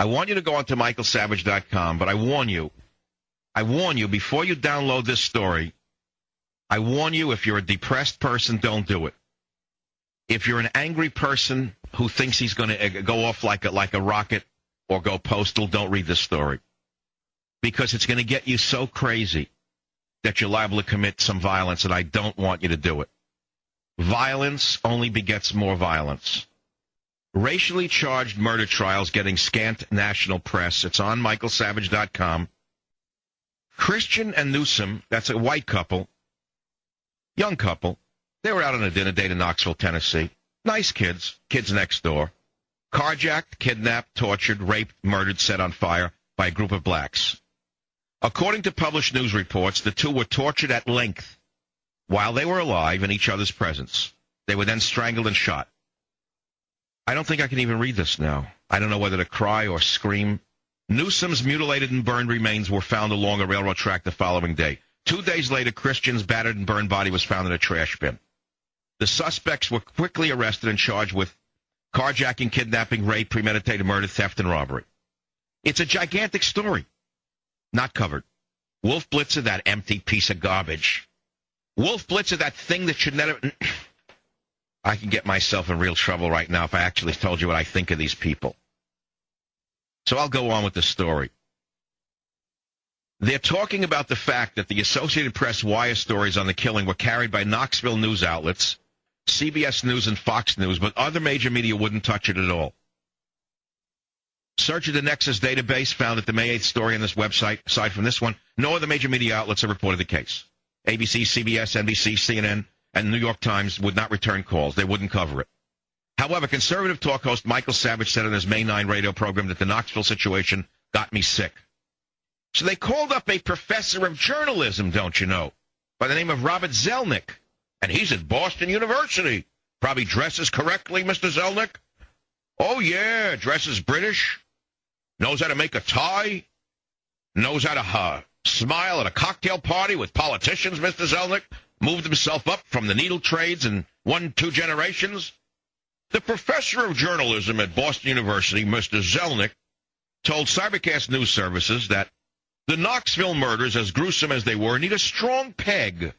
I want you to go onto michaelsavage.com, but I warn you, before you download this story, I warn you, if you're a depressed person, don't do it. If you're an angry person who thinks he's going to go off like a rocket or go postal, don't read this story. Because it's going to get you so crazy that you're liable to commit some violence, and I don't want you to do it. Violence only begets more violence. Racially charged murder trials getting scant national press. It's on michaelsavage.com. Christian and Newsom, that's a white couple, young couple. They were out on a dinner date in Knoxville, Tennessee. Nice kids, kids next door. Carjacked, kidnapped, tortured, raped, murdered, set on fire by a group of blacks. According to published news reports, the two were tortured at length while they were alive in each other's presence. They were then strangled and shot. I don't think I can even read this now. I don't know whether to cry or scream. Newsom's mutilated and burned remains were found along a railroad track the following day. 2 days later, Christian's battered and burned body was found in a trash bin. The suspects were quickly arrested and charged with carjacking, kidnapping, rape, premeditated murder, theft, and robbery. It's a gigantic story. Not covered. Wolf Blitzer, that empty piece of garbage. Wolf Blitzer, that thing that should never... I can get myself in real trouble right now if I actually told you what I think of these people. So I'll go on with the story. They're talking about the fact that the Associated Press wire stories on the killing were carried by Knoxville news outlets, CBS News and Fox News, but other major media wouldn't touch it at all. Search of the Nexus database found that the May 8th story on this website, aside from this one, no other major media outlets have reported the case. ABC, CBS, NBC, CNN, and the New York Times would not return calls. They wouldn't cover it. However, conservative talk host Michael Savage said on his May 9 radio program that the Knoxville situation got me sick. So they called up a professor of journalism, don't you know, by the name of Robert Zelnick. And he's at Boston University. Probably dresses correctly, Mr. Zelnick. Oh, yeah, dresses British. Knows how to make a tie. Knows how to smile at a cocktail party with politicians, Mr. Zelnick. Moved himself up from the needle trades in 1-2 generations. The professor of journalism at Boston University, Mr. Zelnick, told Cybercast News Services that the Knoxville murders, as gruesome as they were, need a strong peg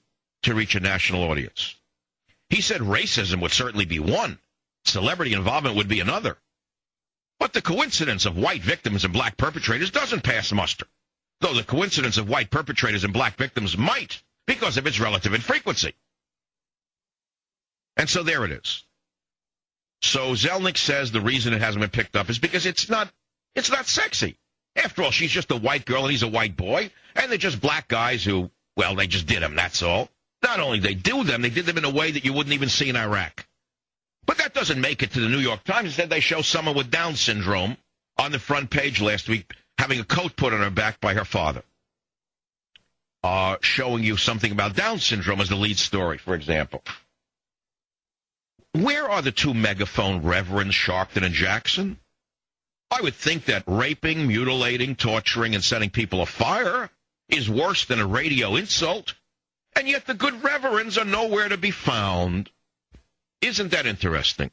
to reach a national audience. He said racism would certainly be one. Celebrity involvement would be another. But the coincidence of white victims and black perpetrators doesn't pass muster, though the coincidence of white perpetrators and black victims might, because of its relative infrequency. And so there it is. So Zelnick says the reason it hasn't been picked up is because it's not sexy. After all, she's just a white girl and he's a white boy, and they're just black guys who, well, they just did them, that's all. Not only they do them, they did them in a way that you wouldn't even see in Iraq. But that doesn't make it to the New York Times. Instead, they show someone with Down syndrome on the front page last week having a coat put on her back by her father. Showing you something about Down syndrome as the lead story, for example. Where are the two megaphone reverends, Sharpton and Jackson? I would think that raping, mutilating, torturing, and setting people afire is worse than a radio insult, and yet the good reverends are nowhere to be found. Isn't that interesting?